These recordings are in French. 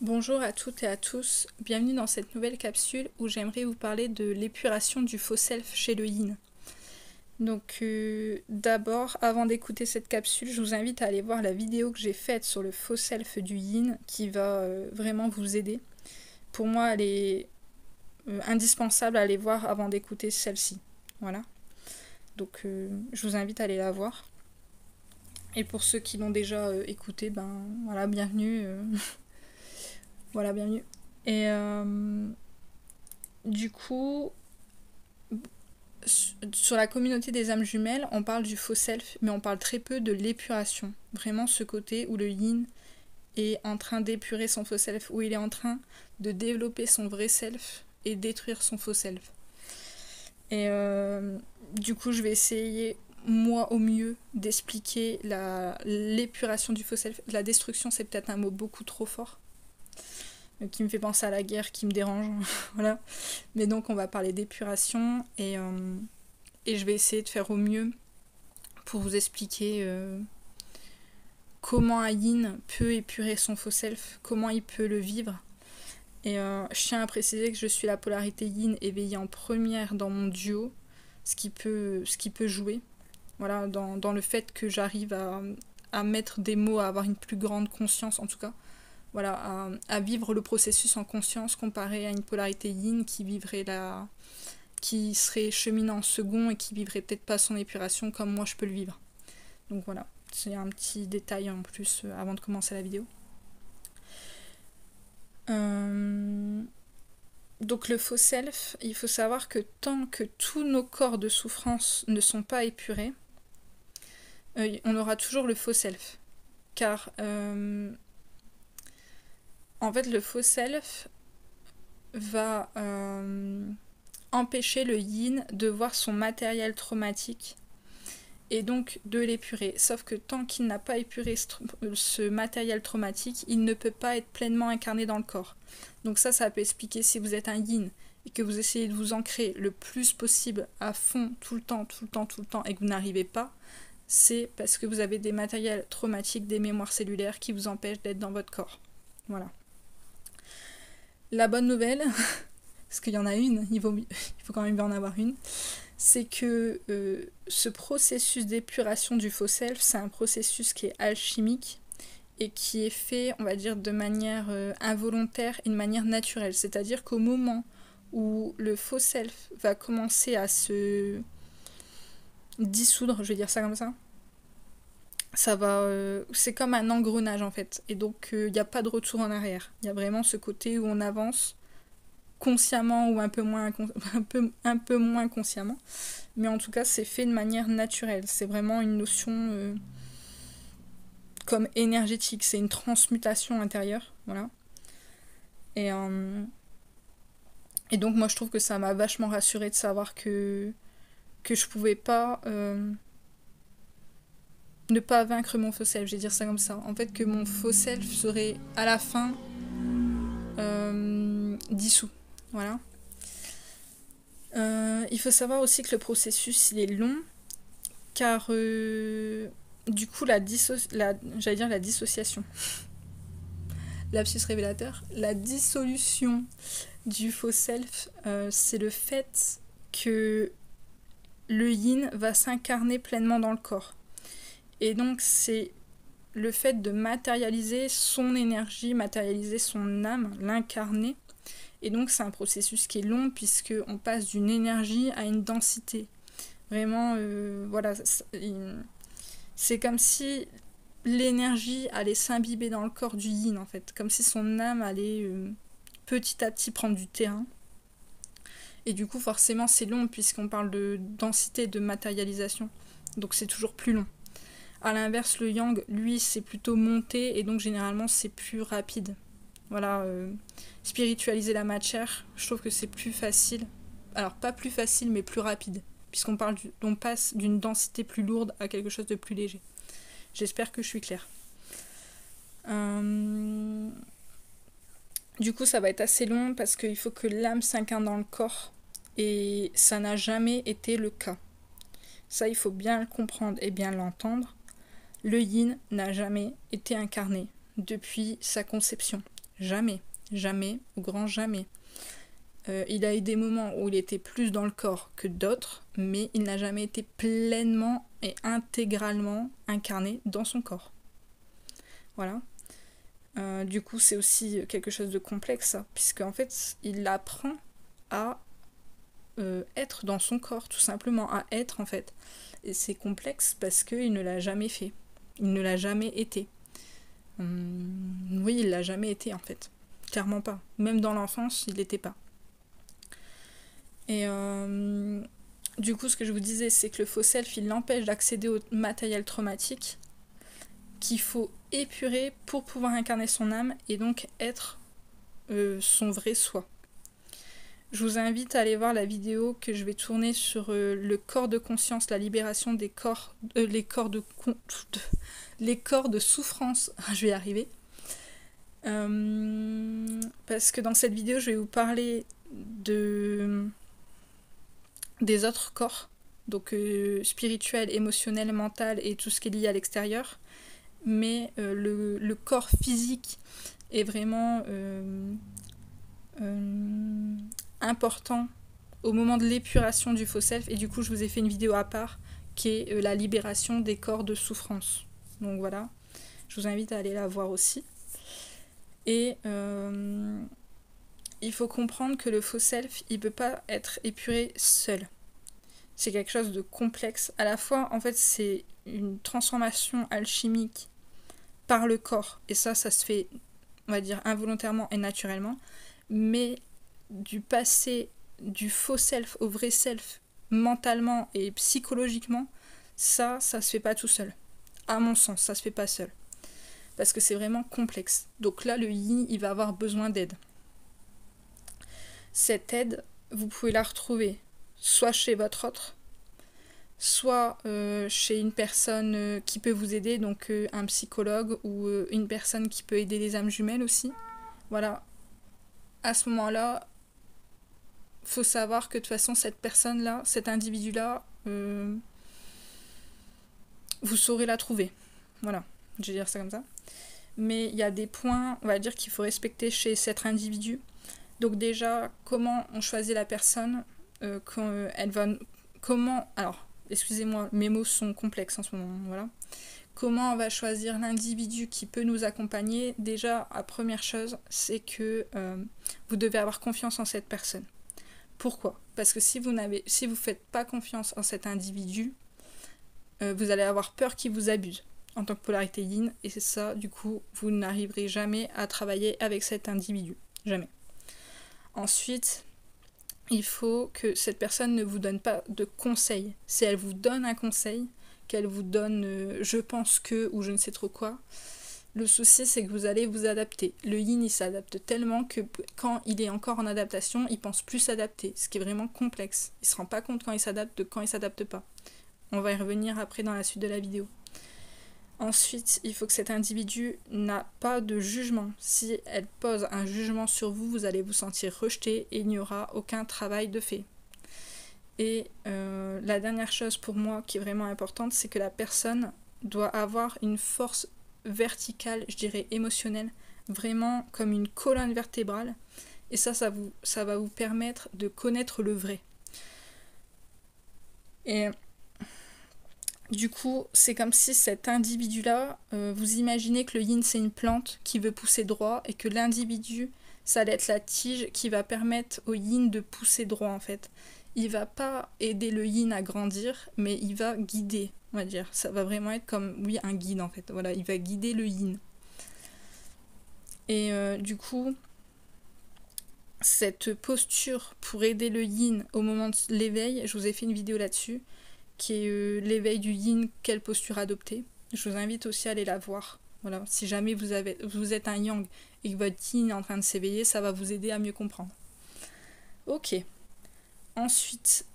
Bonjour à toutes et à tous, bienvenue dans cette nouvelle capsule où j'aimerais vous parler de l'épuration du faux self chez le yin. Donc d'abord, avant d'écouter cette capsule, je vous invite à aller voir la vidéo que j'ai faite sur le faux self du yin qui va vraiment vous aider. Pour moi, elle est indispensable à aller voir avant d'écouter celle-ci. Voilà. Donc je vous invite à aller la voir. Et pour ceux qui l'ont déjà écoutée, ben voilà, bienvenue. Voilà, bienvenue. Et du coup, sur la communauté des âmes jumelles, on parle du faux self, mais on parle très peu de l'épuration. Vraiment ce côté où le yin est en train d'épurer son faux self, où il est en train de développer son vrai self et détruire son faux self. Et du coup, je vais essayer, moi au mieux, d'expliquer l'épuration du faux self. La destruction, c'est peut-être un mot beaucoup trop fort, qui me fait penser à la guerre, qui me dérange. Voilà. Mais donc, on va parler d'épuration et je vais essayer de faire au mieux pour vous expliquer comment un yin peut épurer son faux self, comment il peut le vivre. Et je tiens à préciser que je suis la polarité yin éveillée en première dans mon duo, ce qui peut jouer. Voilà, dans le fait que j'arrive à mettre des mots, à avoir une plus grande conscience en tout cas. Voilà, à vivre le processus en conscience comparé à une polarité yin qui serait cheminant en second et qui vivrait peut-être pas son épuration comme moi je peux le vivre. Donc voilà, c'est un petit détail en plus avant de commencer la vidéo. Donc le faux self, il faut savoir que tant que tous nos corps de souffrance ne sont pas épurés, on aura toujours le faux self. Car en fait le faux self va empêcher le yin de voir son matériel traumatique et donc de l'épurer. Sauf que tant qu'il n'a pas épuré ce matériel traumatique, il ne peut pas être pleinement incarné dans le corps. Donc ça peut expliquer si vous êtes un yin et que vous essayez de vous ancrer le plus possible à fond, tout le temps, et que vous n'arrivez pas, c'est parce que vous avez des matériels traumatiques, des mémoires cellulaires qui vous empêchent d'être dans votre corps. Voilà. La bonne nouvelle, parce qu'il y en a une, il faut quand même en avoir une, c'est que ce processus d'épuration du faux self, c'est un processus qui est alchimique et qui est fait, on va dire, de manière involontaire et de manière naturelle. C'est-à-dire qu'au moment où le faux self va commencer à se dissoudre, je vais dire ça comme ça va, c'est comme un engrenage en fait. Et donc il n'y a pas de retour en arrière. Il y a vraiment ce côté où on avance consciemment ou un peu moins consciemment, mais en tout cas c'est fait de manière naturelle. C'est vraiment une notion comme énergétique, c'est une transmutation intérieure, voilà. Et donc moi je trouve que ça m'a vachement rassurée de savoir que je pouvais pas ne pas vaincre mon faux self, je vais dire ça comme ça. En fait que mon faux self serait à la fin dissous, voilà. Il faut savoir aussi que le processus il est long, car du coup la dissociation, lapsus révélateur, la dissolution du faux self, c'est le fait que le yin va s'incarner pleinement dans le corps. Et donc c'est le fait de matérialiser son énergie, matérialiser son âme, l'incarner. Et donc c'est un processus qui est long puisqu'on passe d'une énergie à une densité. Vraiment, voilà, c'est comme si l'énergie allait s'imbiber dans le corps du yin en fait, comme si son âme allait petit à petit prendre du terrain. Et du coup forcément c'est long puisqu'on parle de densité, de matérialisation, donc c'est toujours plus long. A l'inverse, le yang, lui, c'est plutôt monté et donc généralement c'est plus rapide. Voilà, spiritualiser la matière, je trouve que c'est plus facile. Alors pas plus facile mais plus rapide, puisqu'on on passe d'une densité plus lourde à quelque chose de plus léger. J'espère que je suis claire. Du coup ça va être assez long parce qu'il faut que l'âme s'incarne dans le corps et ça n'a jamais été le cas. Ça il faut bien le comprendre et bien l'entendre. Le yin n'a jamais été incarné depuis sa conception. Jamais. Jamais, au grand jamais. Il a eu des moments où il était plus dans le corps que d'autres, mais il n'a jamais été pleinement et intégralement incarné dans son corps. Voilà. Du coup, c'est aussi quelque chose de complexe, puisque en fait, il apprend à être dans son corps, tout simplement, à être en fait. Et c'est complexe parce qu'il ne l'a jamais fait. Il ne l'a jamais été. Oui, il l'a jamais été en fait. Clairement pas. Même dans l'enfance, il l'était pas. Et du coup, ce que je vous disais, c'est que le faux self, il l'empêche d'accéder au matériel traumatique qu'il faut épurer pour pouvoir incarner son âme et donc être son vrai soi. Je vous invite à aller voir la vidéo que je vais tourner sur le corps de conscience, la libération des corps, les corps de souffrance. Je vais y arriver. Parce que dans cette vidéo, je vais vous parler des autres corps, donc spirituel, émotionnel, mental et tout ce qui est lié à l'extérieur. Mais le corps physique est vraiment important au moment de l'épuration du faux self, et du coup je vous ai fait une vidéo à part qui est la libération des corps de souffrance. Donc voilà, je vous invite à aller la voir aussi. Et il faut comprendre que le faux self, il ne peut pas être épuré seul. C'est quelque chose de complexe. À la fois, en fait, c'est une transformation alchimique par le corps, et ça se fait, on va dire, involontairement et naturellement, mais du passé du faux self au vrai self, mentalement et psychologiquement, ça se fait pas tout seul. À mon sens, ça se fait pas seul. Parce que c'est vraiment complexe. Donc là, le yin, il va avoir besoin d'aide. Cette aide, vous pouvez la retrouver soit chez votre autre, soit chez une personne qui peut vous aider, donc un psychologue ou une personne qui peut aider les âmes jumelles aussi. Voilà. À ce moment-là, faut savoir que de toute façon, cette personne-là, cet individu-là, vous saurez la trouver. Voilà, je vais dire ça comme ça. Mais il y a des points, on va dire, qu'il faut respecter chez cet individu. Donc déjà, comment on choisit la personne quand elle va... Comment... Alors, excusez-moi, mes mots sont complexes en ce moment, voilà. Comment on va choisir l'individu qui peut nous accompagner? Déjà, la première chose, c'est que vous devez avoir confiance en cette personne. Pourquoi? Parce que si vous faites pas confiance en cet individu, vous allez avoir peur qu'il vous abuse en tant que polarité yin, et c'est ça, du coup, vous n'arriverez jamais à travailler avec cet individu. Jamais. Ensuite, il faut que cette personne ne vous donne pas de conseils. Si elle vous donne un conseil, qu'elle vous donne je pense que ou je ne sais trop quoi, le souci c'est que vous allez vous adapter. Le yin il s'adapte tellement que quand il est encore en adaptation, il pense plus s'adapter, ce qui est vraiment complexe. Il se rend pas compte quand il s'adapte de quand il s'adapte pas. On va y revenir après dans la suite de la vidéo. Ensuite, il faut que cet individu n'a pas de jugement. Si elle pose un jugement sur vous, vous allez vous sentir rejeté et il n'y aura aucun travail de fait. Et la dernière chose pour moi qui est vraiment importante, c'est que la personne doit avoir une force verticale, je dirais émotionnelle, vraiment comme une colonne vertébrale. Et ça va vous permettre de connaître le vrai. Et du coup, c'est comme si cet individu-là, vous imaginez que le yin c'est une plante qui veut pousser droit et que l'individu, ça va être la tige qui va permettre au yin de pousser droit en fait. Il va pas aider le yin à grandir, mais il va guider, on va dire. Ça va vraiment être comme, oui, un guide en fait. Voilà, il va guider le yin. Et du coup, cette posture pour aider le yin au moment de l'éveil, je vous ai fait une vidéo là-dessus, qui est l'éveil du yin, quelle posture adopter. Je vous invite aussi à aller la voir. Voilà, si jamais vous êtes un yang et que votre yin est en train de s'éveiller, ça va vous aider à mieux comprendre. Ok. Ensuite,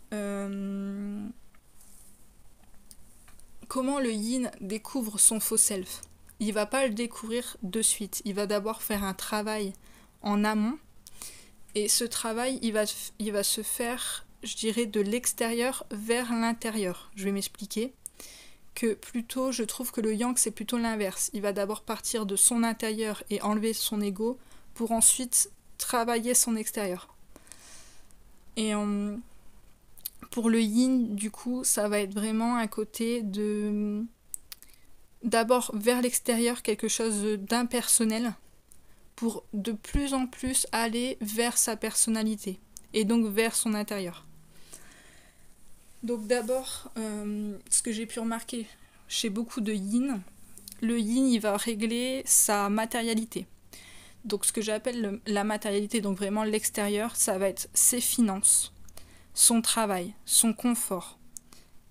comment le yin découvre son faux self? Il va pas le découvrir de suite. Il va d'abord faire un travail en amont. Et ce travail, il va se faire, je dirais, de l'extérieur vers l'intérieur. Je vais m'expliquer. Que plutôt, je trouve que le yang, c'est plutôt l'inverse. Il va d'abord partir de son intérieur et enlever son ego pour ensuite travailler son extérieur. Et pour le yin, du coup, ça va être vraiment un côté de... D'abord vers l'extérieur, quelque chose d'impersonnel, pour de plus en plus aller vers sa personnalité, et donc vers son intérieur. Donc d'abord, ce que j'ai pu remarquer chez beaucoup de yin, le yin, il va régler sa matérialité. Donc ce que j'appelle la matérialité, donc vraiment l'extérieur, ça va être ses finances, son travail, son confort,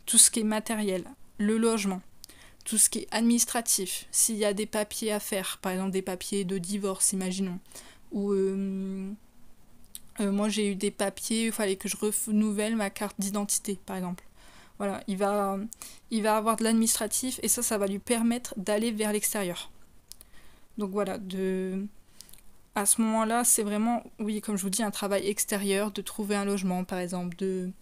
tout ce qui est matériel, le logement, tout ce qui est administratif, s'il y a des papiers à faire, par exemple des papiers de divorce, imaginons, ou moi j'ai eu des papiers, il fallait que je renouvelle ma carte d'identité, par exemple. Voilà, il va avoir de l'administratif et ça va lui permettre d'aller vers l'extérieur. Donc voilà, à ce moment-là, c'est vraiment, oui, comme je vous dis, un travail extérieur, de trouver un logement, par exemple, de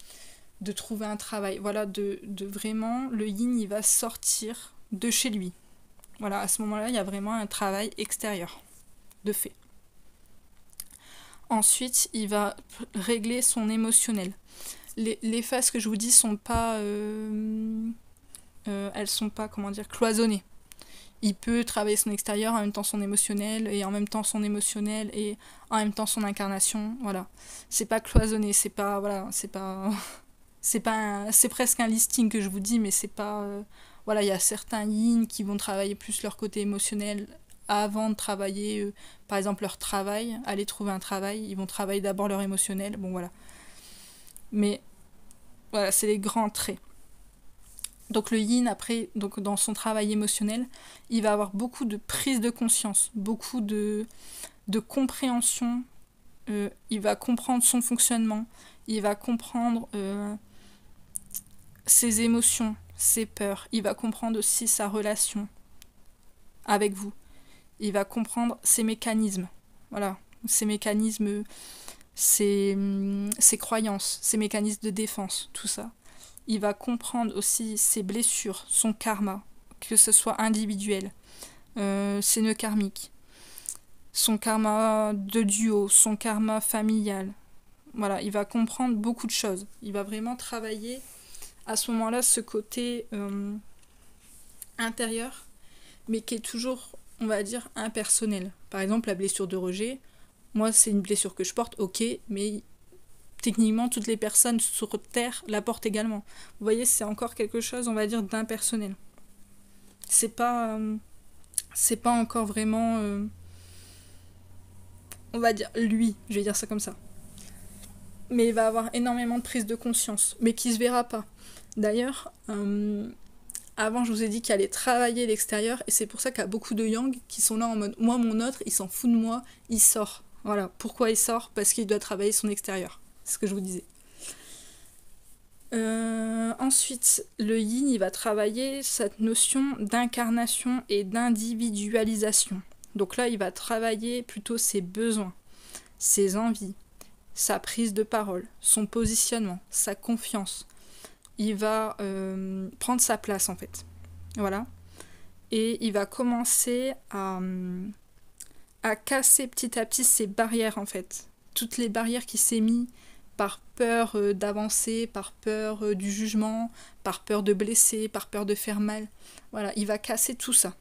trouver un travail. Voilà, de vraiment, le yin, il va sortir de chez lui. Voilà, à ce moment-là, il y a vraiment un travail extérieur, de fait. Ensuite, il va régler son émotionnel. Les phases que je vous dis sont pas... elles sont pas, comment dire, cloisonnées. Il peut travailler son extérieur, en même temps son émotionnel, et en même temps son émotionnel, et en même temps son incarnation. Voilà. C'est pas cloisonné, c'est pas... Voilà, c'est pas... c'est presque un listing que je vous dis, mais c'est pas... voilà, il y a certains yin qui vont travailler plus leur côté émotionnel avant de travailler, par exemple, leur travail, aller trouver un travail. Ils vont travailler d'abord leur émotionnel, bon voilà. Mais voilà, c'est les grands traits. Donc le yin, après, donc dans son travail émotionnel, il va avoir beaucoup de prise de conscience, beaucoup de compréhension. Il va comprendre son fonctionnement, il va comprendre ses émotions, ses peurs, il va comprendre aussi sa relation avec vous. Il va comprendre ses mécanismes, voilà, ses mécanismes, ses croyances, ses mécanismes de défense, tout ça. Il va comprendre aussi ses blessures, son karma, que ce soit individuel, ses nœuds karmiques, son karma de duo, son karma familial. Voilà, il va comprendre beaucoup de choses. Il va vraiment travailler à ce moment-là ce côté intérieur, mais qui est toujours, on va dire, impersonnel. Par exemple, la blessure de rejet, moi c'est une blessure que je porte, ok, mais techniquement toutes les personnes sur Terre la portent également. Vous voyez, c'est encore quelque chose, on va dire, d'impersonnel. C'est pas encore vraiment, on va dire, lui, je vais dire ça comme ça. Mais il va avoir énormément de prise de conscience, mais qui se verra pas. D'ailleurs, avant je vous ai dit qu'il allait travailler l'extérieur, et c'est pour ça qu'il y a beaucoup de yang qui sont là en mode, moi mon autre, il s'en fout de moi, il sort. Voilà, pourquoi il sort? Parce qu'il doit travailler son extérieur. C'est ce que je vous disais. Ensuite, le yin, il va travailler cette notion d'incarnation et d'individualisation. Donc là, il va travailler plutôt ses besoins, ses envies, sa prise de parole, son positionnement, sa confiance. Il va prendre sa place, en fait. Voilà. Et il va commencer à casser petit à petit ces barrières, en fait. Toutes les barrières qui s'est mises par peur d'avancer, par peur du jugement, par peur de blesser, par peur de faire mal. Voilà, il va casser tout ça.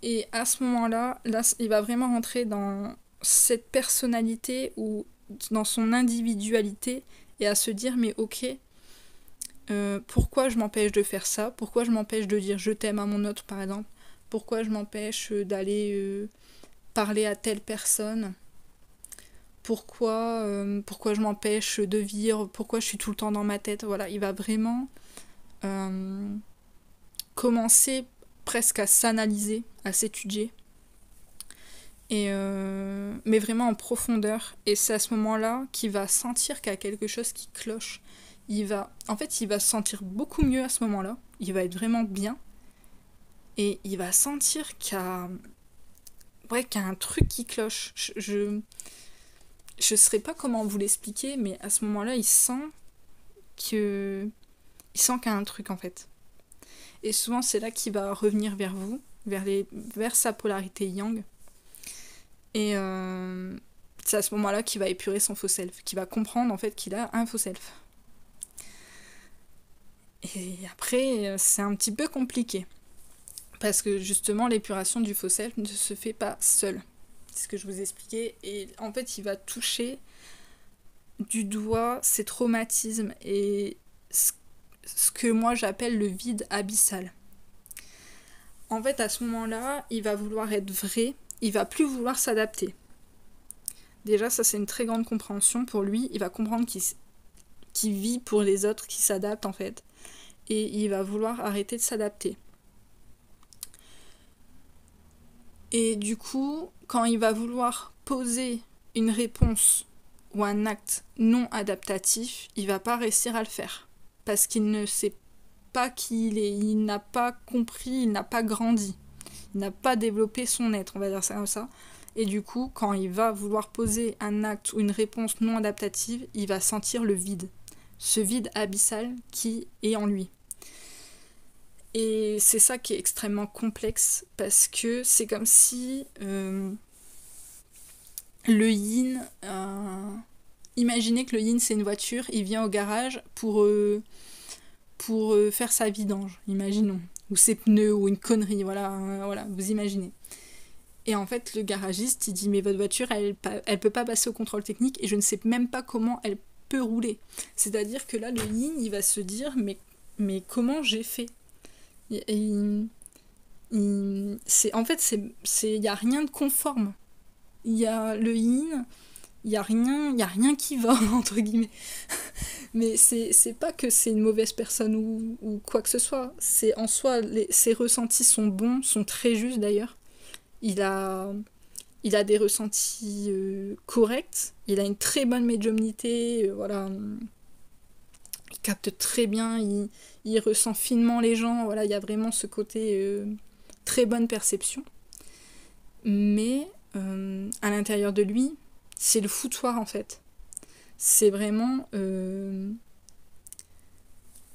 Et à ce moment-là, il va vraiment rentrer dans cette personnalité ou dans son individualité et à se dire, mais ok, pourquoi je m'empêche de faire ça? Pourquoi je m'empêche de dire je t'aime à mon autre, par exemple? Pourquoi je m'empêche d'aller parler à telle personne? Pourquoi je m'empêche de vivre? Pourquoi je suis tout le temps dans ma tête? Voilà, il va vraiment commencer presque à s'analyser, à s'étudier. Mais vraiment en profondeur. Et c'est à ce moment-là qu'il va sentir qu'il y a quelque chose qui cloche. Il va se sentir beaucoup mieux à ce moment-là. Il va être vraiment bien. Et il va sentir qu'il y a un truc qui cloche. Je saurais pas comment vous l'expliquer, mais à ce moment-là, il sent qu'il y a un truc, en fait. Et souvent, c'est là qu'il va revenir vers vous, vers sa polarité yang. Et c'est à ce moment-là qu'il va épurer son faux self, qu'il va comprendre en fait qu'il a un faux self. Et après, c'est un petit peu compliqué. Parce que justement, l'épuration du faux self ne se fait pas seule. C'est ce que je vous expliquais. Et en fait, il va toucher du doigt ses traumatismes et ce que moi j'appelle le vide abyssal. En fait, à ce moment-là, il va vouloir être vrai, il va plus vouloir s'adapter. Déjà, ça c'est une très grande compréhension pour lui. Il va comprendre qu'il vit pour les autres, qu'il s'adapte en fait. Et il va vouloir arrêter de s'adapter. Et du coup, quand il va vouloir poser une réponse ou un acte non adaptatif, il va pas réussir à le faire. Parce qu'il ne sait pas qui il est, il n'a pas compris, il n'a pas grandi. Il n'a pas développé son être, on va dire ça comme ça. Et du coup, quand il va vouloir poser un acte ou une réponse non adaptative, il va sentir le vide. Ce vide abyssal qui est en lui. Et c'est ça qui est extrêmement complexe, parce que c'est comme si le yin... imaginez que le yin c'est une voiture, il vient au garage pour faire sa vidange, imaginons. Ou ses pneus, ou une connerie, voilà, vous imaginez. Et en fait, le garagiste, il dit, mais votre voiture, elle peut pas passer au contrôle technique, et je ne sais même pas comment elle peut rouler. C'est-à-dire que là, le yin, il va se dire, mais comment j'ai fait ? En fait, il n'y a rien de conforme. Il y a le yin, il y a rien qui va, entre guillemets. Mais c'est pas que c'est une mauvaise personne ou quoi que ce soit. C'est en soi, ses ressentis sont bons, sont très justes d'ailleurs. Il a des ressentis corrects. Il a une très bonne médiumnité. Voilà. Il capte très bien. Il ressent finement les gens. Voilà, il y a vraiment ce côté très bonne perception. Mais à l'intérieur de lui, c'est le foutoir en fait. C'est vraiment...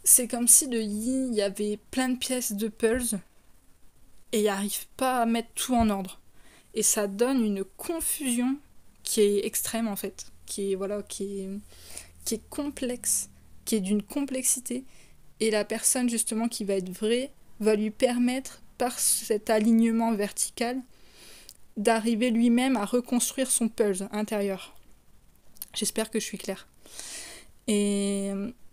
c'est comme si de yin, il y avait plein de pièces de puzzle et il n'arrive pas à mettre tout en ordre. Et ça donne une confusion qui est extrême en fait, qui est complexe, qui est d'une complexité. Et la personne justement qui va être vraie va lui permettre, par cet alignement vertical, d'arriver lui-même à reconstruire son puzzle intérieur. J'espère que je suis claire. Et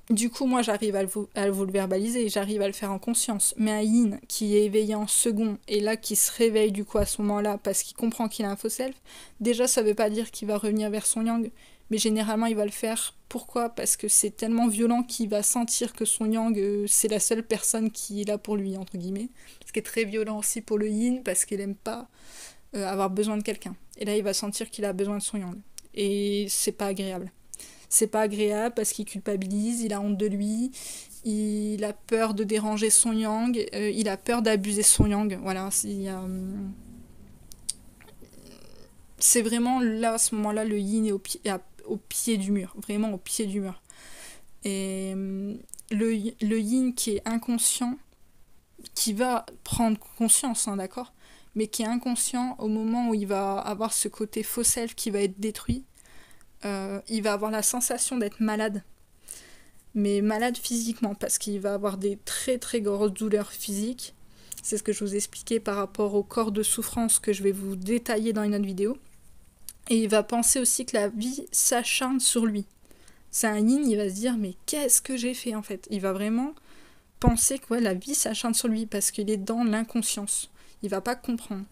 du coup, moi, j'arrive à vous le verbaliser, j'arrive à le faire en conscience. Mais un yin qui est éveillé en second, et là, qui se réveille du coup à ce moment-là, parce qu'il comprend qu'il a un faux self, déjà, ça veut pas dire qu'il va revenir vers son yang, mais généralement, il va le faire. Pourquoi ? Parce que c'est tellement violent qu'il va sentir que son yang, c'est la seule personne qui est là pour lui, entre guillemets. Ce qui est très violent aussi pour le yin, parce qu'il aime pas avoir besoin de quelqu'un. Et là, il va sentir qu'il a besoin de son yang. Et c'est pas agréable. C'est pas agréable parce qu'il culpabilise, il a honte de lui, il a peur de déranger son yang, il a peur d'abuser son yang. Voilà, c'est vraiment là, à ce moment-là, le yin est au pied du mur, vraiment au pied du mur. Et le yin qui est inconscient, qui va prendre conscience, hein, d'accord, mais qui est inconscient au moment où il va avoir ce côté faux self qui va être détruit. Il va avoir la sensation d'être malade, mais malade physiquement, parce qu'il va avoir des très très grosses douleurs physiques. C'est ce que je vous expliquais par rapport au corps de souffrance que je vais vous détailler dans une autre vidéo. Et il va penser aussi que la vie s'acharne sur lui. C'est un yin, il va se dire, mais qu'est-ce que j'ai fait en fait ? Il va vraiment penser que la vie s'acharne sur lui, parce qu'il est dans l'inconscience. Il va pas comprendre.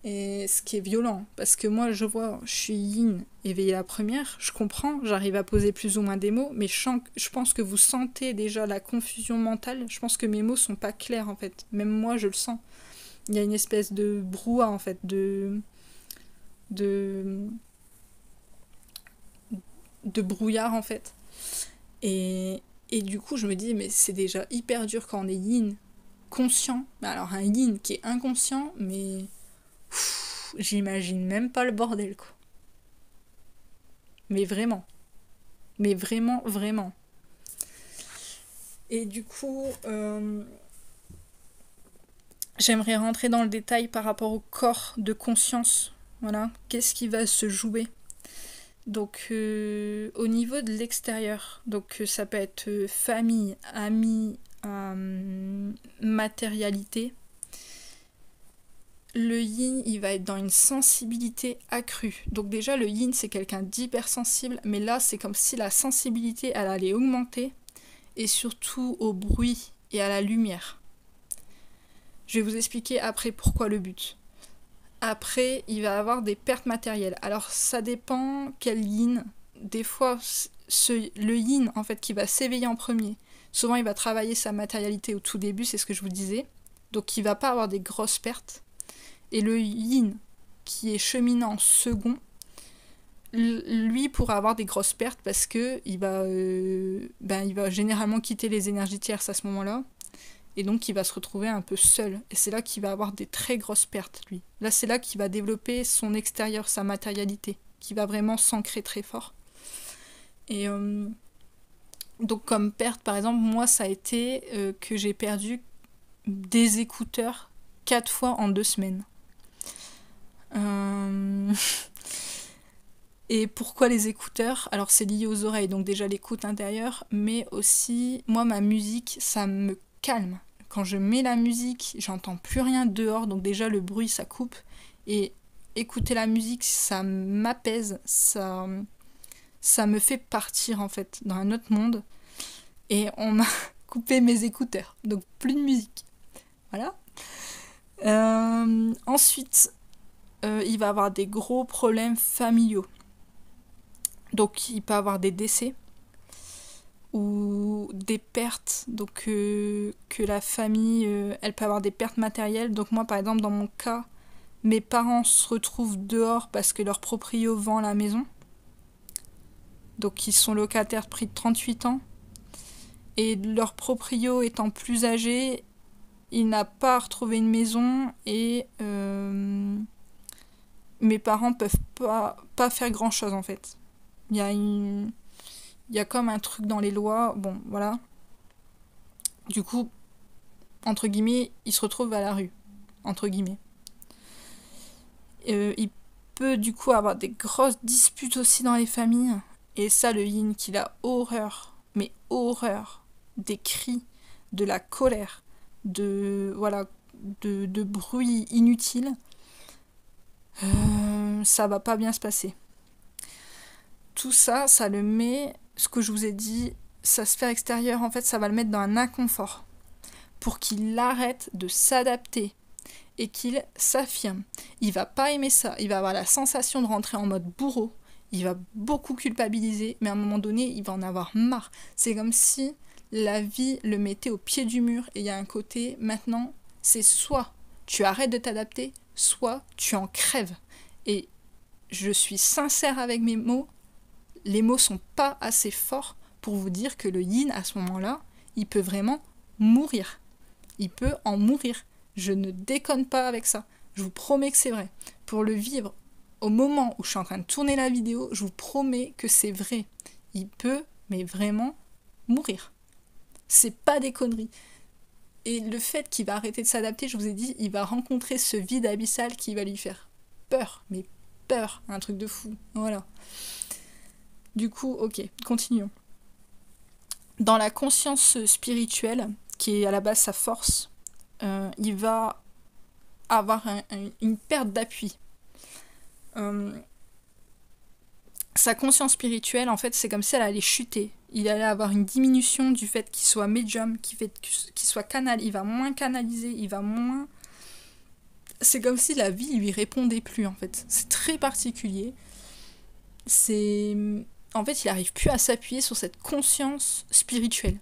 Et ce qui est violent, parce que moi je suis yin éveillée la première, je comprends, j'arrive à poser plus ou moins des mots, mais je pense que vous sentez déjà la confusion mentale, je pense que mes mots sont pas clairs en fait, même moi je le sens. Il y a une espèce de brouhaha en fait, de brouillard en fait. Et du coup je me dis, mais c'est déjà hyper dur quand on est yin conscient, alors un yin qui est inconscient, mais... j'imagine même pas le bordel, quoi. Mais vraiment, vraiment. Et du coup, j'aimerais rentrer dans le détail par rapport au corps de conscience Voilà, qu'est-ce qui va se jouer? Donc au niveau de l'extérieur, donc ça peut être famille, amis, matérialité. Le yin, il va être dans une sensibilité accrue. Donc déjà, le yin, c'est quelqu'un d'hypersensible, mais là, c'est comme si la sensibilité, elle allait augmenter, et surtout au bruit et à la lumière. Je vais vous expliquer après pourquoi le but. Après, il va avoir des pertes matérielles. Alors, ça dépend quel yin. Des fois, le yin, en fait, qui va s'éveiller en premier, souvent, il va travailler sa matérialité au tout début, c'est ce que je vous disais. Donc, il va pas avoir des grosses pertes. Et le yin, qui est cheminant en second, lui pourra avoir des grosses pertes parce que il va généralement quitter les énergies tierces à ce moment-là. Et donc il va se retrouver un peu seul. Et c'est là qu'il va avoir des très grosses pertes, lui. Là, c'est là qu'il va développer son extérieur, sa matérialité, qui va vraiment s'ancrer très fort. Et donc comme perte, par exemple, moi, ça a été que j'ai perdu des écouteurs 4 fois en 2 semaines. Et pourquoi les écouteurs? Alors c'est lié aux oreilles, donc déjà l'écoute intérieure, mais aussi, moi, ma musique, ça me calme. Quand je mets la musique, j'entends plus rien dehors, donc déjà le bruit, ça coupe. Et écouter la musique, ça m'apaise, ça me fait partir, en fait, dans un autre monde. Et on m'a coupé mes écouteurs, donc plus de musique. Voilà. Ensuite, il va avoir des gros problèmes familiaux. Donc il peut avoir des décès ou des pertes, donc que la famille, elle peut avoir des pertes matérielles. Donc moi, par exemple, dans mon cas, mes parents se retrouvent dehors parce que leur proprio vend la maison. Donc ils sont locataires de près de 38 ans. Et leur proprio étant plus âgé, il n'a pas retrouvé une maison et mes parents peuvent pas faire grand chose en fait. Il y a comme un truc dans les lois, bon voilà. Du coup, entre guillemets, il se retrouve à la rue, entre guillemets. Il peut du coup avoir des grosses disputes aussi dans les familles. Et ça, le yin, qu'il a horreur, mais horreur, des cris, de la colère, de bruit inutile. Ça va pas bien se passer. Tout ça, ça le met, ce que je vous ai dit, sa sphère extérieure, en fait, ça va le mettre dans un inconfort. Pour qu'il arrête de s'adapter et qu'il s'affirme. Il va pas aimer ça, il va avoir la sensation de rentrer en mode bourreau, il va beaucoup culpabiliser, mais à un moment donné, il va en avoir marre. C'est comme si la vie le mettait au pied du mur et il y a un côté, maintenant, c'est soit tu arrêtes de t'adapter, soit tu en crèves. Et je suis sincère avec mes mots, les mots sont pas assez forts pour vous dire que le yin, à ce moment-là, il peut vraiment mourir. Il peut en mourir. Je ne déconne pas avec ça. Je vous promets que c'est vrai. Pour le vivre au moment où je suis en train de tourner la vidéo, je vous promets que c'est vrai. Il peut, mais vraiment, mourir. C'est pas des conneries. Et le fait qu'il va arrêter de s'adapter, je vous ai dit, il va rencontrer ce vide abyssal qui va lui faire peur. Mais peur, un truc de fou. Voilà. Du coup, ok, continuons. Dans la conscience spirituelle, qui est à la base sa force, il va avoir une perte d'appui. Sa conscience spirituelle, en fait, c'est comme si elle allait chuter. Il allait avoir une diminution du fait qu'il soit médium, qu'il soit canal. Il va moins canaliser, il va moins... C'est comme si la vie lui répondait plus, en fait. C'est très particulier. En fait, il n'arrive plus à s'appuyer sur cette conscience spirituelle.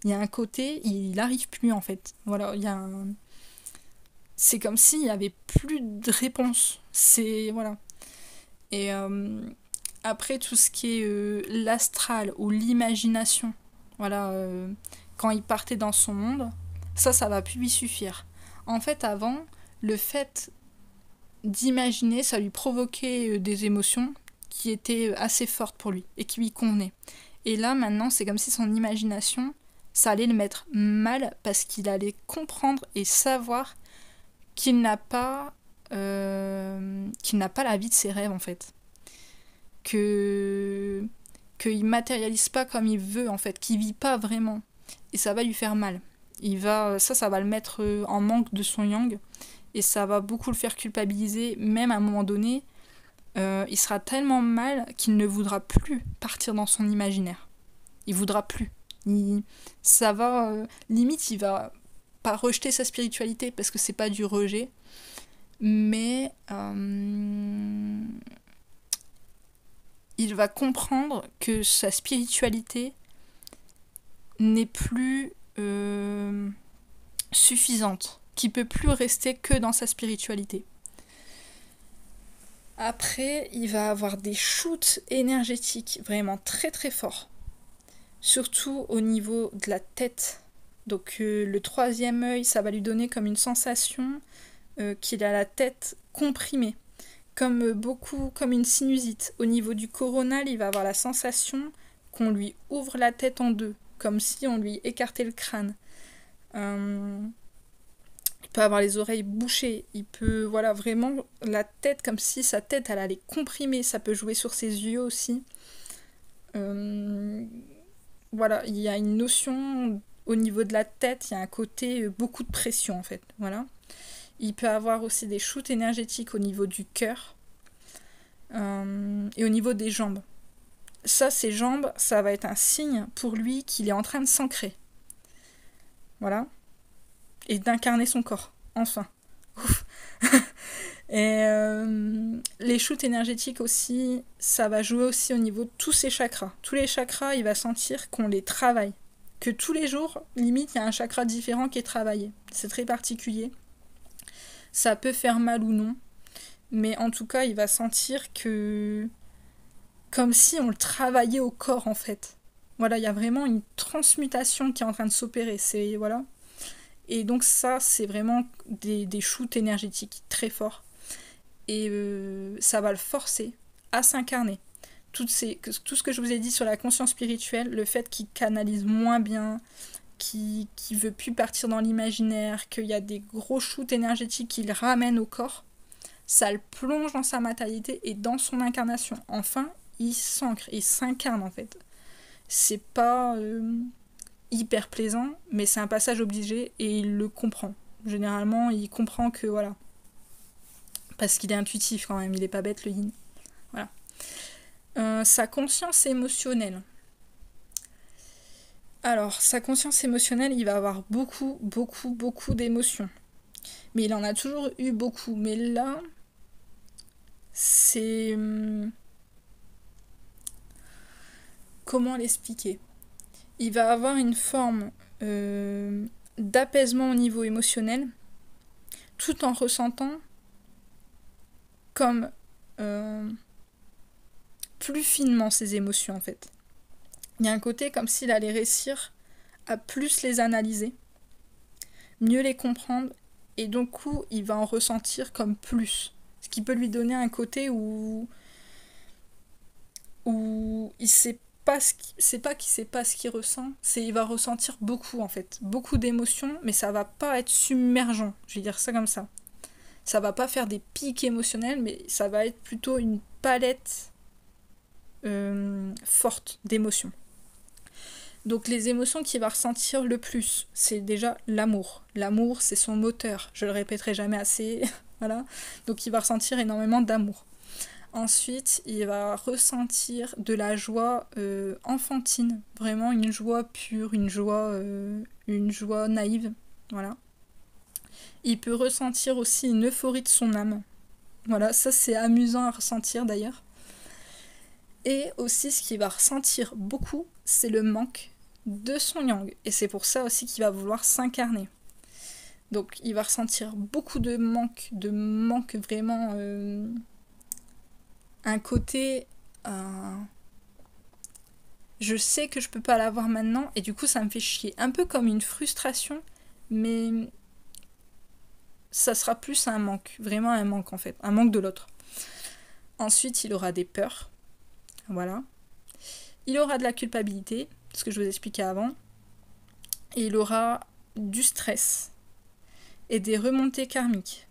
Il y a un côté, il n'arrive plus, en fait. Voilà, il y a c'est comme s'il n'y avait plus de réponse. Voilà. Et après, tout ce qui est l'astral ou l'imagination, voilà, quand il partait dans son monde, ça va plus lui suffire. En fait, avant, le fait d'imaginer, ça lui provoquait des émotions qui étaient assez fortes pour lui et qui lui convenaient. Et là, maintenant, c'est comme si son imagination, ça allait le mettre mal parce qu'il allait comprendre et savoir qu'il n'a pas qu'il n'a pas la vie de ses rêves en fait. Qu'il matérialise pas comme il veut en fait, qu'il vit pas vraiment. Et ça va lui faire mal. Ça va le mettre en manque de son yang. Et ça va beaucoup le faire culpabiliser, même à un moment donné. Il sera tellement mal qu'il ne voudra plus partir dans son imaginaire. Il voudra plus. Limite, il va pas rejeter sa spiritualité parce que c'est pas du rejet, mais il va comprendre que sa spiritualité n'est plus suffisante, qu'il peut plus rester que dans sa spiritualité. Après, il va avoir des shoots énergétiques vraiment très très forts, surtout au niveau de la tête. Donc le troisième œil, ça va lui donner comme une sensation qu'il a la tête comprimée, comme une sinusite. Au niveau du coronal, il va avoir la sensation qu'on lui ouvre la tête en deux, comme si on lui écartait le crâne. Il peut avoir les oreilles bouchées, il peut, voilà, vraiment la tête, comme si sa tête, elle allait comprimer. Ça peut jouer sur ses yeux aussi. Voilà, il y a une notion au niveau de la tête, il y a un côté beaucoup de pression en fait. Voilà. Il peut avoir aussi des shoots énergétiques au niveau du cœur et au niveau des jambes. Ça, ses jambes, ça va être un signe pour lui qu'il est en train de s'ancrer. Voilà. Et d'incarner son corps, enfin. Et les shoots énergétiques aussi, ça va jouer aussi au niveau de tous ses chakras. Tous les chakras, il va sentir qu'on les travaille. Que tous les jours, limite, il y a un chakra différent qui est travaillé. C'est très particulier. Ça peut faire mal ou non. Mais en tout cas, il va sentir que... comme si on le travaillait au corps, en fait. Voilà, il y a vraiment une transmutation qui est en train de s'opérer. C'est... Voilà. Et donc ça, c'est vraiment des shoots énergétiques très forts. Et ça va le forcer à s'incarner. Tout ce que je vous ai dit sur la conscience spirituelle, le fait qu'il canalise moins bien, qu'il veut plus partir dans l'imaginaire, qu'il y a des gros shoots énergétiques qu'il ramène au corps, ça le plonge dans sa matérialité et dans son incarnation. Enfin, il s'ancre, il s'incarne en fait. C'est pas... hyper plaisant, mais c'est un passage obligé et il le comprend. Généralement, il comprend que voilà. Parce qu'il est intuitif quand même, il est pas bête le yin. Voilà. Sa conscience émotionnelle. Alors, sa conscience émotionnelle, il va avoir beaucoup d'émotions. Mais il en a toujours eu beaucoup. Mais là, c'est... comment l'expliquer ? Il va avoir une forme d'apaisement au niveau émotionnel, tout en ressentant comme plus finement ses émotions en fait. Il y a un côté comme s'il allait réussir à plus les analyser, mieux les comprendre, et donc coup il va en ressentir comme plus. Ce qui peut lui donner un côté où il sait pas c'est pas qu'il sait pas ce qu'il ressent, c'est il va ressentir beaucoup en fait, beaucoup d'émotions, mais ça va pas être submergent, je vais dire ça comme ça. Ça va pas faire des pics émotionnels, mais ça va être plutôt une palette forte d'émotions. Donc les émotions qu'il va ressentir le plus, c'est déjà l'amour. L'amour, c'est son moteur, je le répéterai jamais assez, voilà. Donc il va ressentir énormément d'amour. Ensuite, il va ressentir de la joie enfantine, vraiment une joie pure, une joie naïve, voilà. Il peut ressentir aussi une euphorie de son âme. Voilà, ça c'est amusant à ressentir d'ailleurs. Et aussi ce qu'il va ressentir beaucoup, c'est le manque de son yang. Et c'est pour ça aussi qu'il va vouloir s'incarner. Donc il va ressentir beaucoup de manque vraiment... un côté... je sais que je peux pas l'avoir maintenant et du coup ça me fait chier. Un peu comme une frustration, mais... ça sera plus un manque, vraiment un manque en fait, un manque de l'autre. Ensuite, il aura des peurs, voilà. Il aura de la culpabilité, ce que je vous expliquais avant. Et il aura du stress et des remontées karmiques.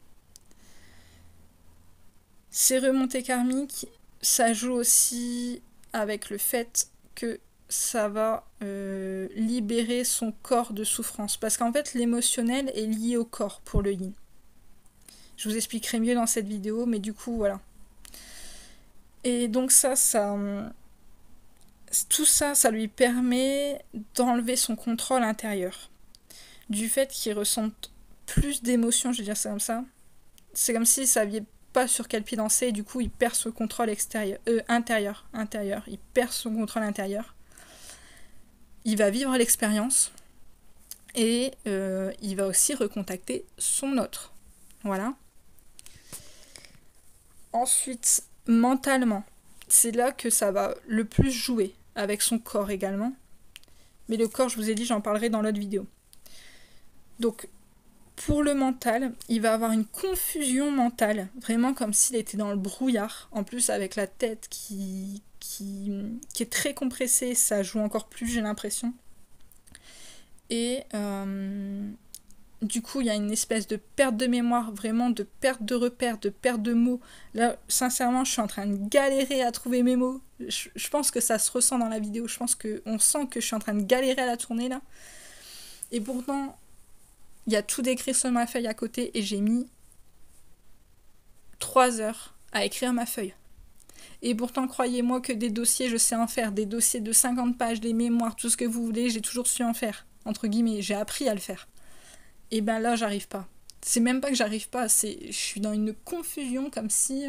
Ces remontées karmiques, ça joue aussi avec le fait que ça va libérer son corps de souffrance. Parce qu'en fait, l'émotionnel est lié au corps pour le yin. Je vous expliquerai mieux dans cette vidéo, mais du coup, voilà. Et donc tout ça, ça lui permet d'enlever son contrôle intérieur. Du fait qu'il ressente plus d'émotions, je vais dire ça comme ça. C'est comme s'il savait pas sur quel pied danser, et du coup, il perd son contrôle intérieur. Il perd son contrôle intérieur. Il va vivre l'expérience, et il va aussi recontacter son autre. Voilà. Ensuite, mentalement, c'est là que ça va le plus jouer, avec son corps également. Mais le corps, je vous ai dit, j'en parlerai dans l'autre vidéo. Donc, pour le mental, il va avoir une confusion mentale, vraiment comme s'il était dans le brouillard. En plus, avec la tête qui est très compressée, ça joue encore plus, j'ai l'impression. Et du coup, il y a une espèce de perte de mémoire, vraiment de perte de repères, de perte de mots. Là, sincèrement, je suis en train de galérer à trouver mes mots. Je pense que ça se ressent dans la vidéo. Je pense qu'on sent que je suis en train de galérer à la tourner, là. Et pourtant, il y a tout décrit sur ma feuille à côté et j'ai mis 3 heures à écrire ma feuille. Et pourtant, croyez-moi que des dossiers, je sais en faire. Des dossiers de 50 pages, des mémoires, tout ce que vous voulez, j'ai toujours su en faire. Entre guillemets, j'ai appris à le faire. Et ben là, j'arrive pas. C'est même pas que j'arrive pas, je suis dans une confusion comme si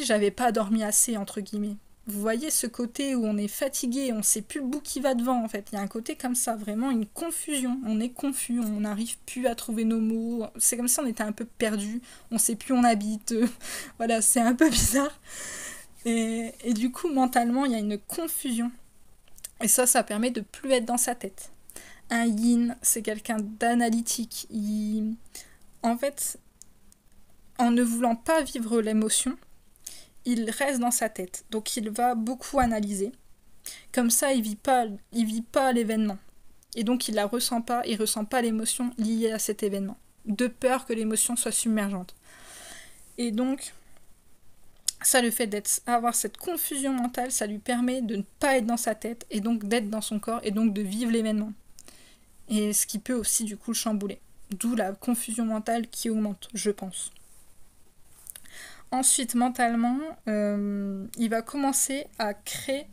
j'avais pas dormi assez, entre guillemets. Vous voyez ce côté où on est fatigué, on sait plus le bout qui va devant en fait. Il y a un côté comme ça, vraiment une confusion. On est confus, on n'arrive plus à trouver nos mots. C'est comme si on était un peu perdu, on sait plus où on habite. Voilà, c'est un peu bizarre. Et du coup, mentalement, il y a une confusion. Et ça permet de plus être dans sa tête. Un yin, c'est quelqu'un d'analytique. En fait, en ne voulant pas vivre l'émotion, il reste dans sa tête. Donc il va beaucoup analyser. Comme ça, il vit pas l'événement. Et donc il la ressent pas, il ressent pas l'émotion liée à cet événement. De peur que l'émotion soit submergente. Et donc, ça, le fait d'avoir cette confusion mentale, ça lui permet de ne pas être dans sa tête, et donc d'être dans son corps, et donc de vivre l'événement. Et ce qui peut aussi du coup le chambouler. D'où la confusion mentale qui augmente, je pense. Ensuite, mentalement, il va commencer à créer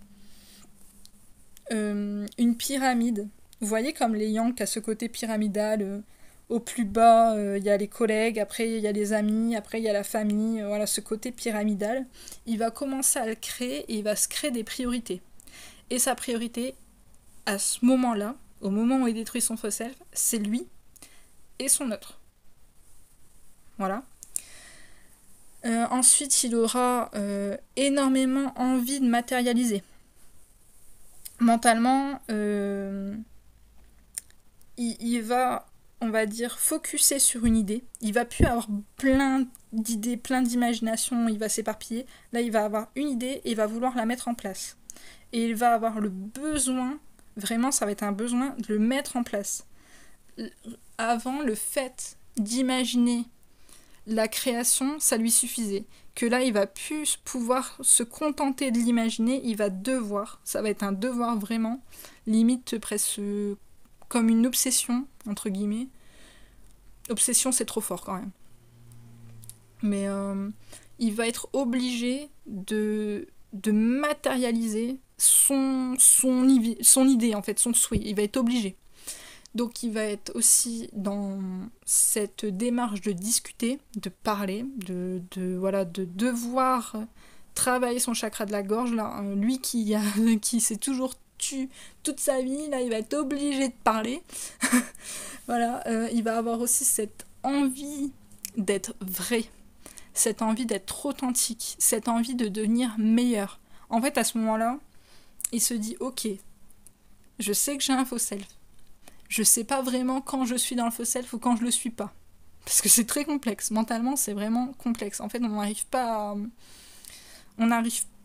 une pyramide. Vous voyez comme les yang à ce côté pyramidal. Au plus bas, il y a les collègues, après il y a les amis, après il y a la famille. Voilà, ce côté pyramidal. Il va commencer à le créer et il va se créer des priorités. Et sa priorité, à ce moment-là, au moment où il détruit son faux self, c'est lui et son autre. Voilà. Ensuite, il aura énormément envie de matérialiser. Mentalement, il va, on va dire, focuser sur une idée. Il va plus avoir plein d'idées, plein d'imagination, il va s'éparpiller. Là, il va avoir une idée et il va vouloir la mettre en place. Et il va avoir le besoin, vraiment, ça va être un besoin de le mettre en place. Avant, le fait d'imaginer la création, ça lui suffisait. Que là, il va plus pouvoir se contenter de l'imaginer, il va devoir, ça va être un devoir vraiment, limite presque comme une obsession, entre guillemets. Obsession, c'est trop fort quand même. Mais il va être obligé de matérialiser son idée, en fait, son souhait. Il va être obligé. Donc il va être aussi dans cette démarche de discuter, de parler, de devoir travailler son chakra de la gorge. Là, lui qui s'est toujours tu toute sa vie, là il va être obligé de parler. Voilà, il va avoir aussi cette envie d'être vrai, cette envie d'être authentique, cette envie de devenir meilleur. En fait, à ce moment-là, il se dit ok, je sais que j'ai un faux self. Je sais pas vraiment quand je suis dans le faux self ou quand je le suis pas. Parce que c'est très complexe. Mentalement, c'est vraiment complexe. En fait, on n'arrive pas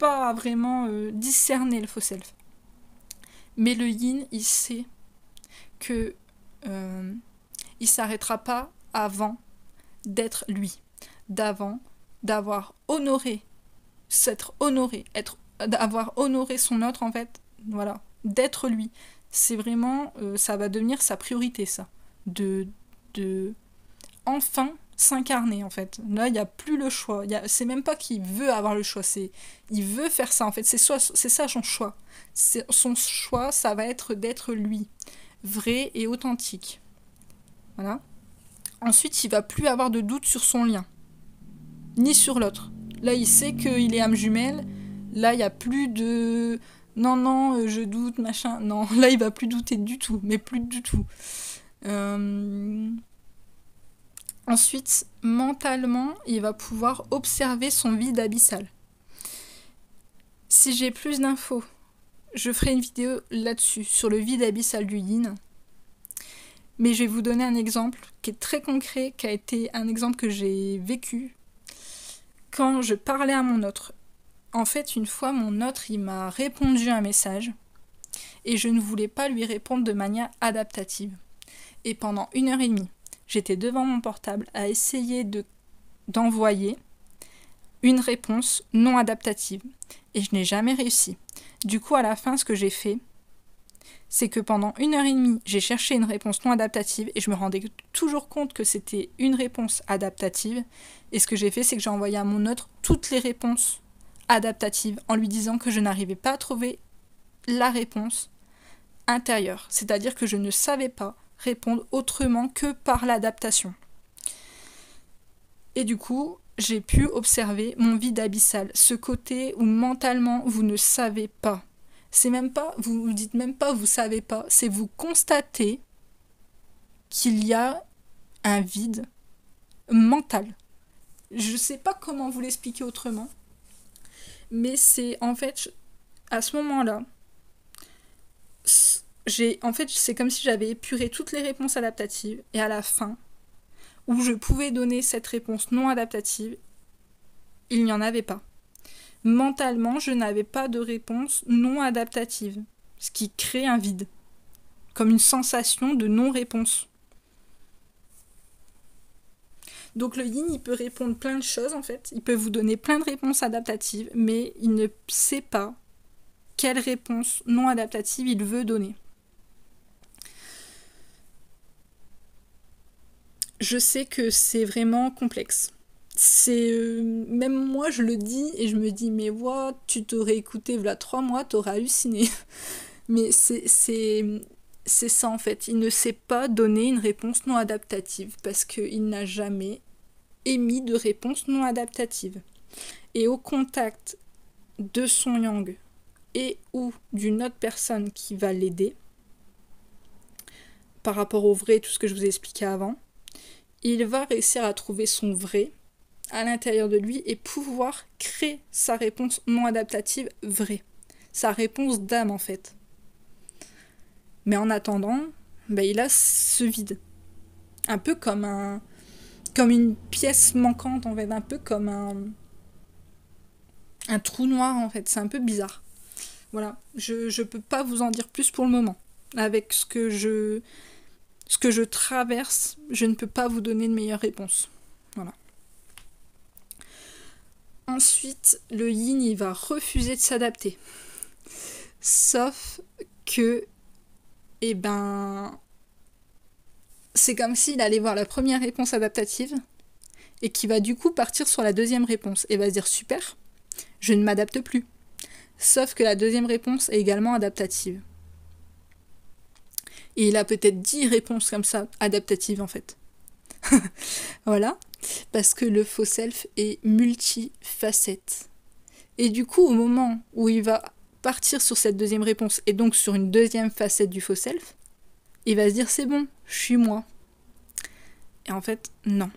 à vraiment discerner le faux self. Mais le yin, il sait que il s'arrêtera pas avant d'être lui. d'avant, d'avoir honoré, s'être honoré, d'avoir honoré son autre en fait, voilà, d'être lui. C'est vraiment, ça va devenir sa priorité ça, de enfin s'incarner en fait. Là, il n'y a plus le choix. C'est même pas qu'il veut avoir le choix, il veut faire ça en fait. C'est ça son choix. Son choix, ça va être d'être lui, vrai et authentique. Voilà. Ensuite, il va plus avoir de doute sur son lien, ni sur l'autre. Là, il sait qu'il est âme jumelle. Là, il n'y a plus de non, je doute, machin. Non, là, il va plus douter du tout, mais plus du tout. Ensuite, mentalement, il va pouvoir observer son vide abyssal. Si j'ai plus d'infos, je ferai une vidéo là-dessus, sur le vide abyssal du yin. Mais je vais vous donner un exemple qui est très concret, qui a été un exemple que j'ai vécu quand je parlais à mon autre. En fait, une fois, mon autre, il m'a répondu un message et je ne voulais pas lui répondre de manière adaptative. Et pendant 1h30, j'étais devant mon portable à essayer d'envoyer une réponse non adaptative. Et je n'ai jamais réussi. Du coup, à la fin, ce que j'ai fait, c'est que pendant 1h30, j'ai cherché une réponse non adaptative et je me rendais toujours compte que c'était une réponse adaptative. Et ce que j'ai fait, c'est que j'ai envoyé à mon autre toutes les réponses adaptatives en lui disant que je n'arrivais pas à trouver la réponse intérieure. C'est-à-dire que je ne savais pas répondre autrement que par l'adaptation. Et du coup, j'ai pu observer mon vide abyssal, ce côté où mentalement vous ne savez pas. C'est même pas, vous dites même pas vous savez pas, c'est vous constatez qu'il y a un vide mental. Je sais pas comment vous l'expliquer autrement, mais c'est en fait à ce moment-là, c'est comme si j'avais épuré toutes les réponses adaptatives et à la fin, où je pouvais donner cette réponse non adaptative, il n'y en avait pas. Mentalement, je n'avais pas de réponse non adaptative, ce qui crée un vide, comme une sensation de non-réponse. Donc le yin, il peut répondre plein de choses en fait, il peut vous donner plein de réponses adaptatives, mais il ne sait pas quelle réponse non adaptative il veut donner. Je sais que c'est vraiment complexe. Même moi je le dis et je me dis mais wow, tu t'aurais écouté voilà 3 mois, t'aurais halluciné. Mais c'est ça en fait, il ne sait pas donner une réponse non adaptative parce qu'il n'a jamais émis de réponse non adaptative. Et au contact de son yang et ou d'une autre personne qui va l'aider par rapport au vrai, tout ce que je vous ai expliqué avant, il va réussir à trouver son vrai à l'intérieur de lui et pouvoir créer sa réponse non adaptative vraie. Sa réponse d'âme en fait. Mais en attendant, il a ce vide. Un peu comme une pièce manquante en fait, un peu comme un trou noir en fait, c'est un peu bizarre. Voilà, je peux pas vous en dire plus pour le moment. Avec ce que je traverse, je ne peux pas vous donner de meilleure réponse. Voilà. Ensuite, le yin, il va refuser de s'adapter. Sauf que, c'est comme s'il allait voir la première réponse adaptative et qui va du coup partir sur la deuxième réponse et va se dire super, je ne m'adapte plus. Sauf que la deuxième réponse est également adaptative. Et il a peut-être 10 réponses comme ça, adaptatives en fait. Voilà. Parce que le faux self est multifacette. Et du coup, au moment où il va partir sur cette deuxième réponse et donc sur une deuxième facette du faux self, il va se dire c'est bon, je suis moi. Et en fait, non.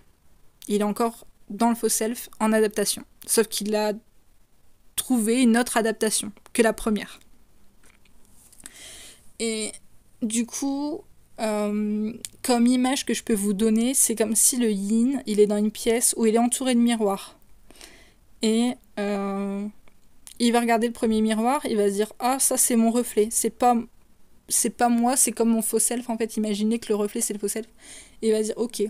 Il est encore dans le faux self en adaptation. Sauf qu'il a trouvé une autre adaptation que la première. Et du coup, comme image que je peux vous donner, c'est comme si le yin, il est dans une pièce où il est entouré de miroirs. Et il va regarder le premier miroir, il va se dire ah ça c'est mon reflet, c'est pas moi, c'est comme mon faux self en fait. Imaginez que le reflet c'est le faux self. Et il va se dire ok,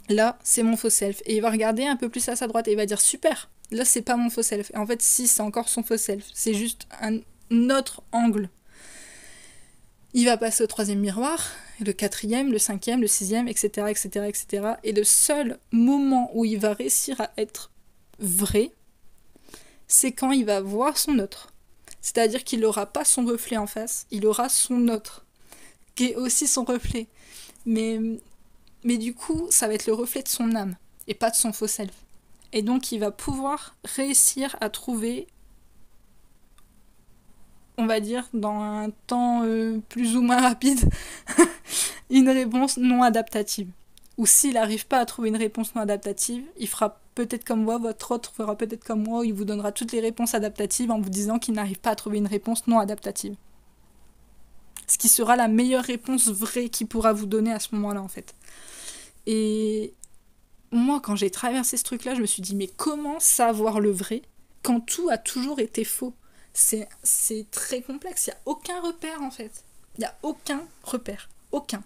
là, c'est mon faux self. Et il va regarder un peu plus à sa droite et il va dire super, là, c'est pas mon faux self. Et en fait, si, c'est encore son faux self. C'est juste un autre angle. Il va passer au troisième miroir, le quatrième, le cinquième, le sixième, etc., etc., etc. Et le seul moment où il va réussir à être vrai, c'est quand il va voir son autre. C'est-à-dire qu'il n'aura pas son reflet en face, il aura son autre, qui est aussi son reflet. Mais du coup, ça va être le reflet de son âme, et pas de son faux self. Et donc, il va pouvoir réussir à trouver, on va dire, dans un temps plus ou moins rapide, une réponse non adaptative. Ou s'il n'arrive pas à trouver une réponse non adaptative, il fera peut-être comme moi, votre autre fera peut-être comme moi, il vous donnera toutes les réponses adaptatives en vous disant qu'il n'arrive pas à trouver une réponse non adaptative. Ce qui sera la meilleure réponse vraie qu'il pourra vous donner à ce moment-là, en fait. Et moi, quand j'ai traversé ce truc-là, je me suis dit, mais comment savoir le vrai quand tout a toujours été faux? C'est très complexe, il n'y a aucun repère, en fait. Il n'y a aucun repère, aucun.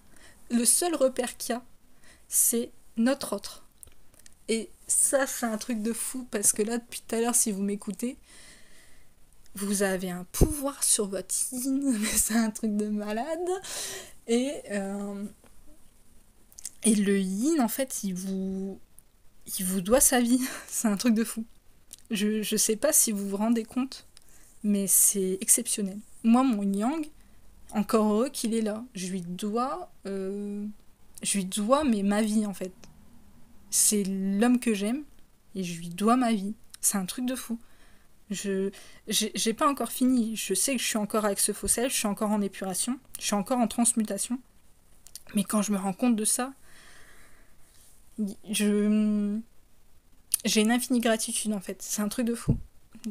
Le seul repère qu'il y a, c'est notre autre. Et ça, c'est un truc de fou, parce que là, depuis tout à l'heure, si vous m'écoutez, vous avez un pouvoir sur votre yin, mais c'est un truc de malade. Et le yin, en fait, il vous doit sa vie. C'est un truc de fou. Je sais pas si vous vous rendez compte, mais c'est exceptionnel. Moi, mon yang, encore heureux qu'il est là. Je lui dois mais ma vie, en fait. C'est l'homme que j'aime, et je lui dois ma vie. C'est un truc de fou. J'ai pas encore fini. Je sais que je suis encore avec ce faux self, je suis encore en épuration, je suis encore en transmutation. Mais quand je me rends compte de ça, j'ai une infinie gratitude, en fait. C'est un truc de fou.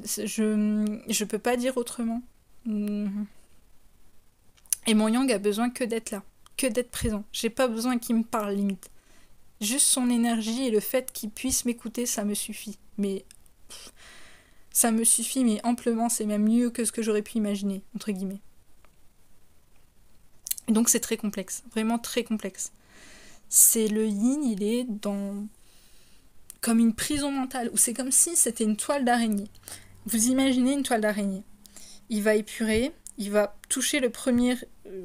Je peux pas dire autrement. Et mon yang a besoin que d'être là, que d'être présent. J'ai pas besoin qu'il me parle, limite. Juste son énergie et le fait qu'il puisse m'écouter, ça me suffit. Mais ça me suffit, mais amplement. C'est même mieux que ce que j'aurais pu imaginer, entre guillemets. Et donc c'est très complexe, vraiment très complexe. C'est le yin, il est dans comme une prison mentale, où c'est comme si c'était une toile d'araignée. Vous imaginez une toile d'araignée. Il va épurer, il va toucher le premier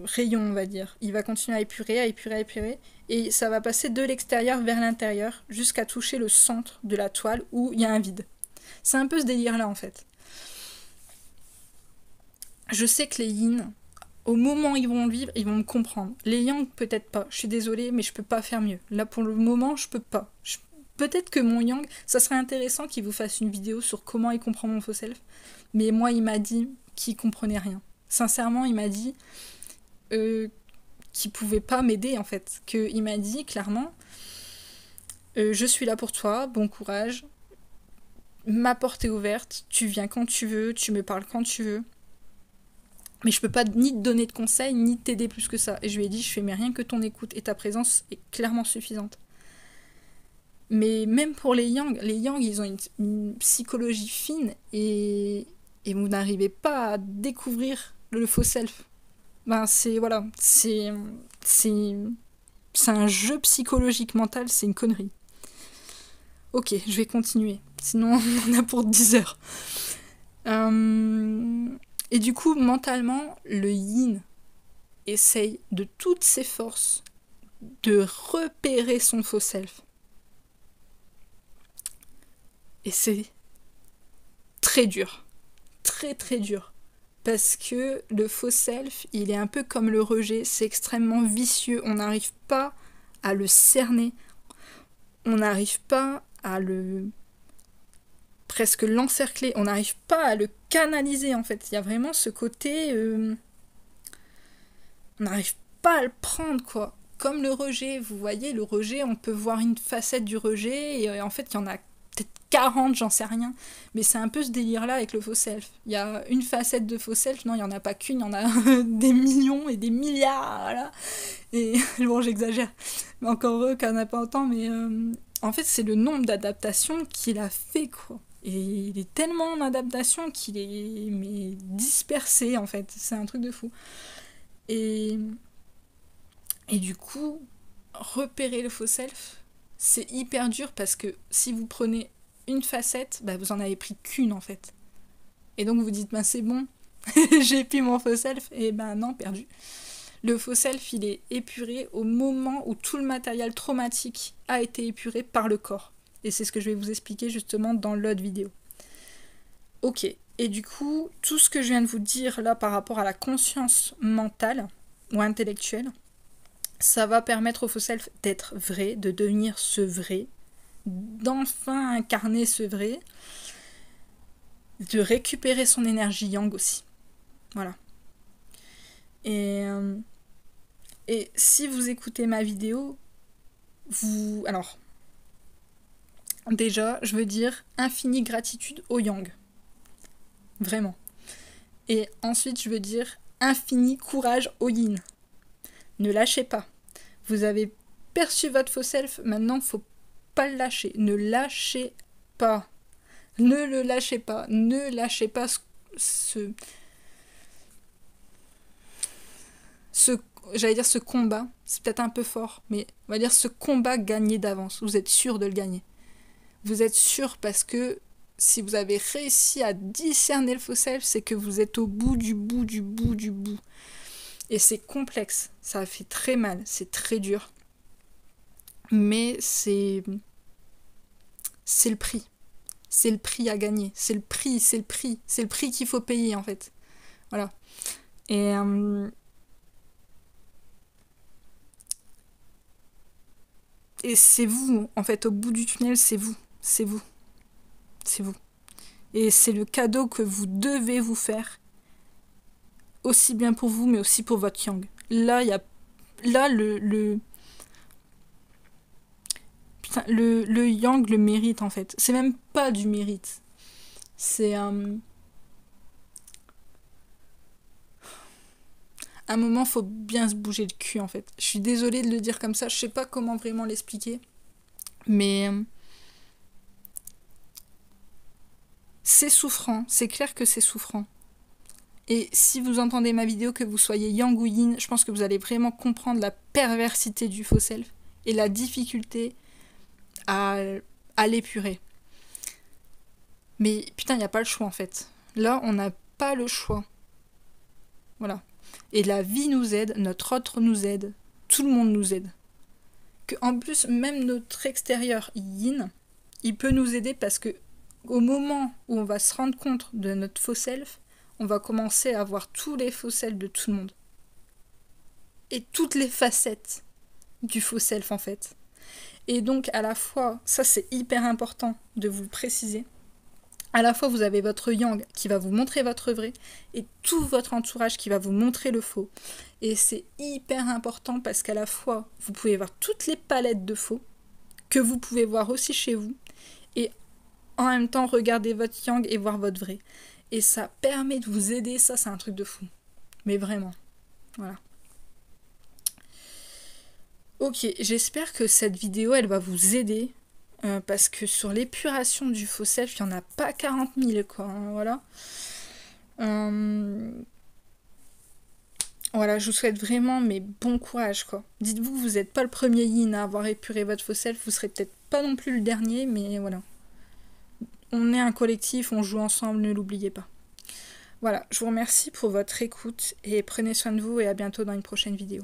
rayon, on va dire. Il va continuer à épurer, et ça va passer de l'extérieur vers l'intérieur, jusqu'à toucher le centre de la toile, où il y a un vide. C'est un peu ce délire-là, en fait. Je sais que les yin, au moment où ils vont le vivre, ils vont me comprendre. Les yang, peut-être pas. Je suis désolée, mais je peux pas faire mieux. Là, pour le moment, je peux pas. Peut-être que mon yang, ça serait intéressant qu'il vous fasse une vidéo sur comment il comprend mon faux self. Mais moi, il m'a dit qu'il comprenait rien. Sincèrement, il m'a dit qu'il pouvait pas m'aider, en fait. Il m'a dit, clairement, je suis là pour toi, bon courage. Ma porte est ouverte, tu viens quand tu veux, tu me parles quand tu veux. Mais je peux pas ni te donner de conseils, ni t'aider plus que ça. Et je lui ai dit, je fais mais rien que ton écoute, et ta présence est clairement suffisante. Mais même pour les yang, ils ont une psychologie fine, et vous n'arrivez pas à découvrir le faux self. Ben c'est, voilà, c'est un jeu psychologique mental, c'est une connerie. Ok, je vais continuer, sinon on en a pour 10 heures. Et du coup, mentalement, le yin essaye de toutes ses forces de repérer son faux self. Et c'est très dur. Très très dur. Parce que le faux self, il est un peu comme le rejet, c'est extrêmement vicieux. On n'arrive pas à le cerner. On n'arrive pas à le presque l'encercler. On n'arrive pas à le canaliser, en fait. Il y a vraiment ce côté... on n'arrive pas à le prendre, quoi. Comme le rejet, vous voyez, le rejet, on peut voir une facette du rejet, et en fait, il y en a peut-être 40, j'en sais rien. Mais c'est un peu ce délire-là avec le faux self. Il y a une facette de faux self, non, il n'y en a pas qu'une, il y en a des millions et des milliards, voilà. Et bon, j'exagère. Mais encore heureux qu'il n'y en a pas autant, mais en fait, c'est le nombre d'adaptations qu'il a fait, quoi. Et il est tellement en adaptation qu'il est dispersé, en fait. C'est un truc de fou. Et du coup, repérer le faux self, c'est hyper dur parce que si vous prenez une facette, bah, vous en avez pris qu'une en fait. Et donc vous dites, bah, c'est bon, j'ai pu mon faux self, et ben non, perdu. Le faux self, il est épuré au moment où tout le matériel traumatique a été épuré par le corps. Et c'est ce que je vais vous expliquer justement dans l'autre vidéo. Ok, et du coup, tout ce que je viens de vous dire là par rapport à la conscience mentale ou intellectuelle, ça va permettre au faux self d'être vrai, de devenir ce vrai, d'enfin incarner ce vrai, de récupérer son énergie yang aussi. Voilà. Et si vous écoutez ma vidéo, vous... Alors, déjà, je veux dire infinie gratitude au yang. Vraiment. Et ensuite, je veux dire infini courage au yin. Ne lâchez pas. Vous avez perçu votre faux self, maintenant, faut pas le lâcher. Ne lâchez pas. Ne le lâchez pas. Ne lâchez pas j'allais dire ce combat, c'est peut-être un peu fort, mais on va dire ce combat gagné d'avance. Vous êtes sûr de le gagner. Vous êtes sûr parce que si vous avez réussi à discerner le faux self, c'est que vous êtes au bout du bout du bout du bout. Et c'est complexe, ça fait très mal, c'est très dur. Mais c'est le prix. C'est le prix à gagner. C'est le prix qu'il faut payer en fait. Voilà. Et c'est vous, en fait, au bout du tunnel, c'est vous. C'est vous. C'est vous. Et c'est le cadeau que vous devez vous faire. Aussi bien pour vous, mais aussi pour votre yang. Là, il y a... Là, Putain, le yang le mérite, en fait. C'est même pas du mérite. C'est... un moment, faut bien se bouger le cul, en fait. Je suis désolée de le dire comme ça, je sais pas comment vraiment l'expliquer. Mais... c'est souffrant, c'est clair que c'est souffrant. Et si vous entendez ma vidéo, que vous soyez yang ou yin, je pense que vous allez vraiment comprendre la perversité du faux self et la difficulté à l'épurer. Mais putain, il n'y a pas le choix en fait. Là, on n'a pas le choix. Voilà. Et la vie nous aide, notre autre nous aide, tout le monde nous aide. Que en plus, même notre extérieur yin, il peut nous aider parce que au moment où on va se rendre compte de notre faux self, on va commencer à voir tous les faux self de tout le monde. Et toutes les facettes du faux self en fait. Et donc à la fois, ça c'est hyper important de vous le préciser, à la fois vous avez votre yang qui va vous montrer votre vrai et tout votre entourage qui va vous montrer le faux. Et c'est hyper important parce qu'à la fois vous pouvez voir toutes les palettes de faux que vous pouvez voir aussi chez vous et en même temps regarder votre yang et voir votre vrai. Et ça permet de vous aider, ça c'est un truc de fou. Mais vraiment, voilà. Ok, j'espère que cette vidéo elle va vous aider. Parce que sur l'épuration du faux self, il n'y en a pas 40 000 quoi, hein, voilà. Voilà, je vous souhaite vraiment mais bon courage quoi. Dites-vous que vous n'êtes pas le premier yin à avoir épuré votre faux self, vous serez peut-être pas non plus le dernier, mais voilà. On est un collectif, on joue ensemble, ne l'oubliez pas. Voilà, je vous remercie pour votre écoute et prenez soin de vous et à bientôt dans une prochaine vidéo.